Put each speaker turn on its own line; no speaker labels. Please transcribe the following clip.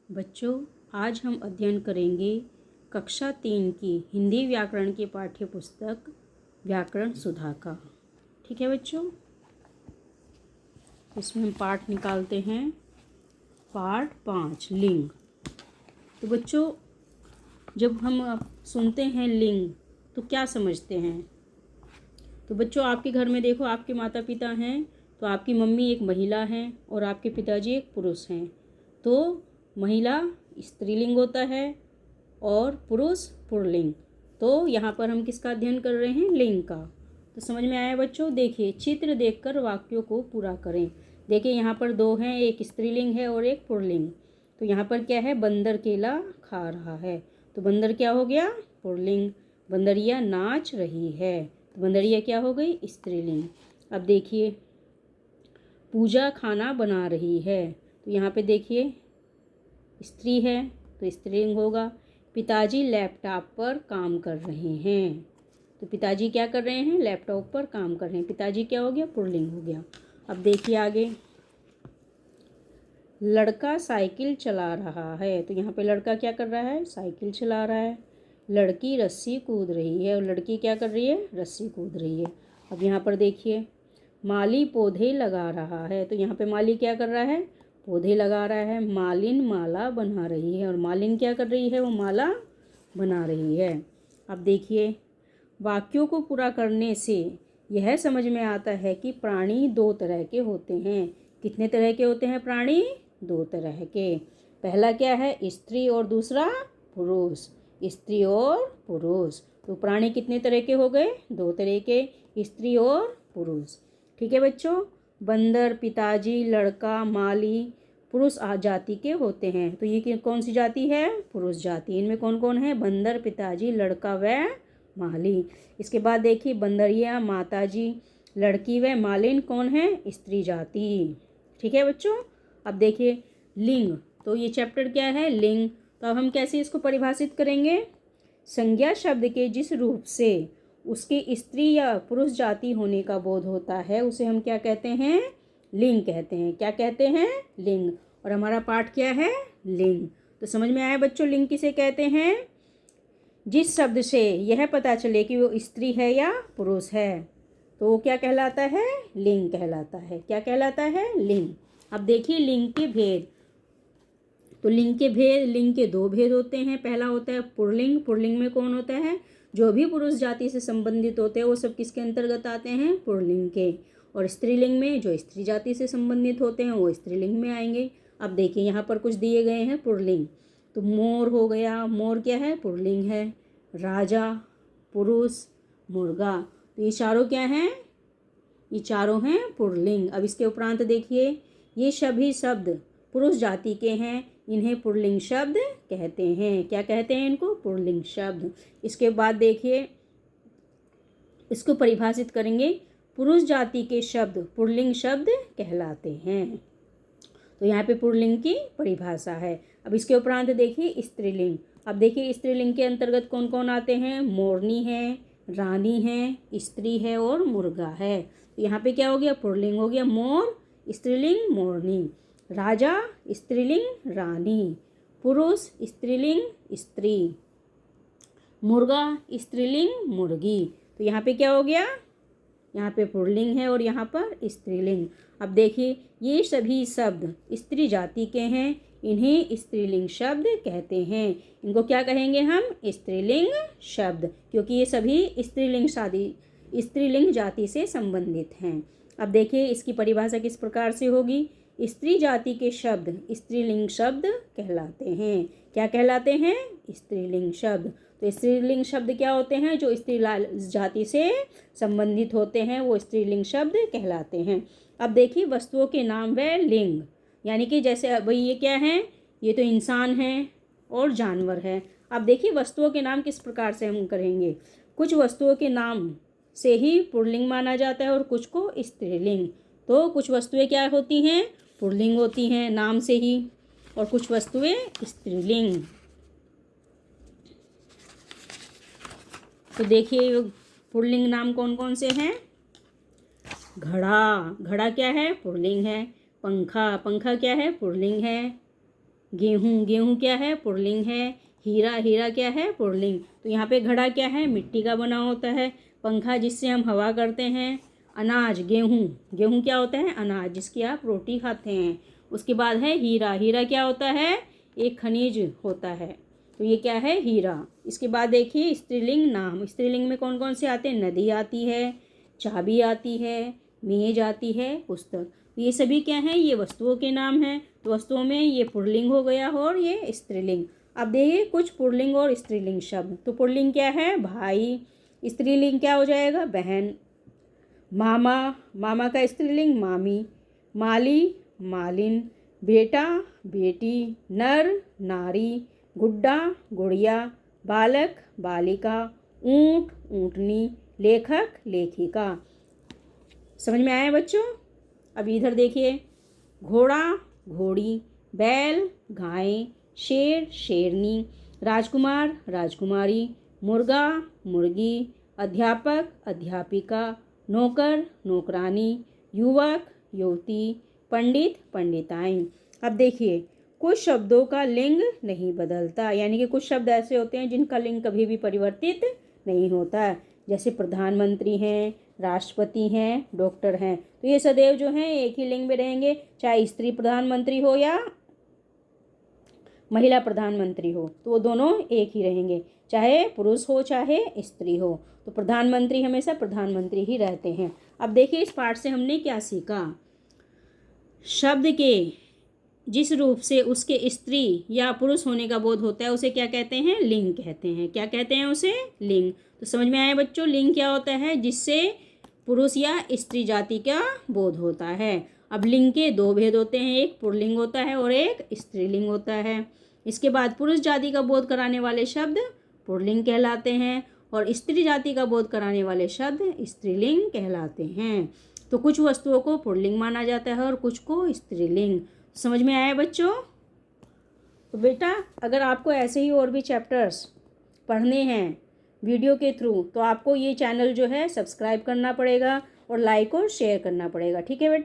बच्चों, आज हम अध्ययन करेंगे कक्षा 3 की हिंदी व्याकरण की पाठ्य पुस्तक व्याकरण सुधा का। ठीक है बच्चों, इसमें हम पाठ निकालते हैं। पाठ 5 लिंग। तो बच्चों, जब हम सुनते हैं लिंग तो क्या समझते हैं? तो बच्चों, आपके घर में देखो, आपके माता पिता हैं तो आपकी मम्मी एक महिला हैं और आपके पिताजी एक पुरुष हैं। तो महिला स्त्रीलिंग होता है और पुरुष पुल्लिंग। तो यहाँ पर हम किसका अध्ययन कर रहे हैं? लिंग का। तो समझ में आया बच्चों? देखिए, चित्र देखकर वाक्यों को पूरा करें। देखिए, यहाँ पर दो हैं, एक स्त्रीलिंग है और एक पुल्लिंग। तो यहाँ पर क्या है? बंदर केला खा रहा है। तो बंदर क्या हो गया? पुल्लिंग। बंदरिया नाच रही है तो बंदरिया क्या हो गई? स्त्रीलिंग। अब देखिए, पूजा खाना बना रही है तो यहाँ पे देखिए स्त्री है तो स्त्रीलिंग होगा। पिताजी लैपटॉप पर काम कर रहे हैं तो पिताजी क्या कर रहे हैं? लैपटॉप पर काम कर रहे हैं। पिताजी क्या हो गया? पुल्लिंग हो गया। अब देखिए आगे, लड़का साइकिल चला रहा है तो यहाँ पे लड़का क्या कर रहा है? साइकिल चला रहा है। लड़की रस्सी कूद रही है और लड़की क्या कर रही है? रस्सी कूद रही है। अब यहाँ पर देखिए, माली पौधे लगा रहा है तो यहाँ पे माली क्या कर रहा है? पौधे लगा रहा है। मालिन माला बना रही है और मालिन क्या कर रही है? वो माला बना रही है। अब देखिए, वाक्यों को पूरा करने से यह समझ में आता है कि प्राणी दो तरह के होते हैं। कितने तरह के होते हैं प्राणी? दो तरह के। पहला क्या है? स्त्री और दूसरा पुरुष। स्त्री और पुरुष। तो प्राणी कितने तरह के हो गए? दो तरह के, स्त्री और पुरुष। ठीक है बच्चों, बंदर, पिताजी, लड़का, माली पुरुष जाति के होते हैं। तो ये कौन सी जाति है? पुरुष जाति। इनमें कौन कौन है? बंदर, पिताजी, लड़का व माली। इसके बाद देखिए, बंदरिया, माताजी, लड़की व मालिन कौन है? स्त्री जाति। ठीक है बच्चों। अब देखिए लिंग। तो ये चैप्टर क्या है? लिंग। तो अब हम कैसे इसको परिभाषित करेंगे? संज्ञा शब्द के जिस रूप से उसके स्त्री या पुरुष जाति होने का बोध होता है उसे हम क्या कहते हैं? लिंग कहते हैं। क्या कहते हैं? लिंग। और हमारा पाठ क्या है? लिंग। तो समझ में आया बच्चों, लिंग किसे कहते हैं? जिस शब्द से यह पता चले कि वो स्त्री है या पुरुष है तो वो क्या कहलाता है? लिंग कहलाता है। क्या कहलाता है? लिंग। अब देखिए लिंग के भेद। तो लिंग के भेद, लिंग के दो भेद होते हैं। पहला होता है पुल्लिंग। पुल्लिंग में कौन होता है? जो भी पुरुष जाति से संबंधित होते हैं वो सब किसके अंतर्गत आते हैं? पुल्लिंग के। और स्त्रीलिंग में जो स्त्री जाति से संबंधित होते हैं वो स्त्रीलिंग में आएंगे। अब देखिए यहाँ पर कुछ दिए गए हैं पुल्लिंग। तो मोर हो गया। मोर क्या है? पुल्लिंग है। राजा, पुरुष, मुर्गा, तो ये चारों क्या हैं? ये चारों हैं पुल्लिंग। अब इसके उपरांत देखिए, ये सभी शब्द पुरुष जाति के हैं, इन्हें पुल्लिंग शब्द कहते हैं। क्या कहते हैं इनको? पुल्लिंग शब्द। इसके बाद देखिए, इसको परिभाषित करेंगे। पुरुष जाति के शब्द पुल्लिंग शब्द कहलाते हैं। तो यहाँ पे पुल्लिंग की परिभाषा है। अब इसके उपरांत देखिए स्त्रीलिंग। अब देखिए स्त्रीलिंग के अंतर्गत कौन कौन आते हैं? मोरनी है, रानी है, स्त्री है और मुर्गा है। तो यहाँ पे क्या हो गया? पुल्लिंग हो गया। मोर स्त्रीलिंग मोरनी, राजा स्त्रीलिंग रानी, पुरुष स्त्रीलिंग स्त्री, मुर्गा स्त्रीलिंग मुर्गी। तो यहाँ पे क्या हो गया? यहाँ पे पुल्लिंग है और यहाँ पर स्त्रीलिंग। अब देखिए, ये सभी शब्द स्त्री जाति के हैं, इन्हें स्त्रीलिंग शब्द कहते हैं। इनको क्या कहेंगे हम? स्त्रीलिंग शब्द, क्योंकि ये सभी स्त्रीलिंग जाति से संबंधित हैं। अब देखिए इसकी परिभाषा किस प्रकार से होगी? स्त्री जाति के शब्द स्त्रीलिंग शब्द कहलाते हैं। क्या कहलाते हैं? स्त्रीलिंग शब्द। तो स्त्रीलिंग शब्द क्या होते हैं? जो स्त्री जाति से संबंधित होते हैं वो स्त्रीलिंग शब्द कहलाते हैं। अब देखिए वस्तुओं के नाम व लिंग, यानी कि जैसे भाई ये क्या है? ये तो इंसान है और जानवर है। अब देखिए वस्तुओं के नाम किस प्रकार से हम करेंगे। कुछ वस्तुओं के नाम से ही पुल्लिंग माना जाता है और कुछ को स्त्रीलिंग। तो कुछ वस्तुएं क्या होती हैं? पुल्लिंग होती हैं नाम से ही, और कुछ वस्तुएं स्त्रीलिंग। तो देखिए पुल्लिंग नाम कौन कौन से हैं? घड़ा, घड़ा क्या है? पुल्लिंग है। पंखा, पंखा क्या है? पुल्लिंग है। गेहूँ, गेहूँ क्या है? पुल्लिंग है। हीरा, हीरा क्या है? पुल्लिंग। तो यहाँ पे घड़ा क्या है? मिट्टी का बना होता है। पंखा जिससे हम हवा करते हैं। अनाज, गेहूँ, गेहूँ क्या होता है? अनाज, जिसकी आप रोटी खाते हैं। उसके बाद है हीरा, हीरा क्या होता है? एक खनिज होता है। तो ये क्या है? हीरा। इसके बाद देखिए स्त्रीलिंग नाम, स्त्रीलिंग में कौन कौन से आते हैं? नदी आती है, चाबी आती है, मेज आती है, पुस्तक। ये सभी क्या हैं? ये वस्तुओं के नाम हैं। तो वस्तुओं में ये पुल्लिंग हो गया और ये स्त्रीलिंग। अब देखिए कुछ पुल्लिंग और स्त्रीलिंग शब्द। तो पुल्लिंग क्या है? भाई। स्त्रीलिंग क्या हो जाएगा? बहन। मामा, मामा का स्त्रीलिंग मामी। माली, मालिन। बेटा, बेटी। नर, नारी। गुड्डा, गुड़िया। बालक, बालिका। ऊँट, ऊँटनी। लेखक, लेखिका। समझ में आया बच्चों? अब इधर देखिए, घोड़ा, घोड़ी। बैल, गाय। शेर, शेरनी। राजकुमार, राजकुमारी। मुर्गा, मुर्गी। अध्यापक, अध्यापिका। नौकर, नौकरानी। युवक, युवती। पंडित, पंडिताएं। अब देखिए कुछ शब्दों का लिंग नहीं बदलता, यानी कि कुछ शब्द ऐसे होते हैं जिनका लिंग कभी भी परिवर्तित नहीं होता, जैसे प्रधानमंत्री हैं, राष्ट्रपति हैं, डॉक्टर हैं। तो ये सदैव जो हैं एक ही लिंग में रहेंगे, चाहे स्त्री प्रधानमंत्री हो या महिला प्रधानमंत्री हो, तो वो दोनों एक ही रहेंगे, चाहे पुरुष हो चाहे स्त्री हो। तो प्रधानमंत्री हमेशा प्रधानमंत्री ही रहते हैं। अब देखिए इस पाठ से हमने क्या सीखा। शब्द के जिस रूप से उसके स्त्री या पुरुष होने का बोध होता है उसे क्या कहते हैं? लिंग कहते हैं। क्या कहते हैं उसे? लिंग। तो समझ में आया बच्चों, लिंग क्या होता है? जिससे पुरुष या स्त्री जाति का बोध होता है। अब लिंग के दो भेद होते हैं, एक पुल्लिंग होता है और एक स्त्रीलिंग होता है। इसके बाद पुरुष जाति का बोध कराने वाले शब्द पुल्लिंग कहलाते हैं और स्त्री जाति का बोध कराने वाले शब्द स्त्रीलिंग कहलाते हैं। तो कुछ वस्तुओं को पुल्लिंग माना जाता है और कुछ को स्त्रीलिंग। समझ में आया बच्चों? तो बेटा अगर आपको ऐसे ही और भी चैप्टर्स पढ़ने हैं वीडियो के थ्रू, तो आपको ये चैनल जो है सब्सक्राइब करना पड़ेगा और लाइक और शेयर करना पड़ेगा। ठीक है बेटा?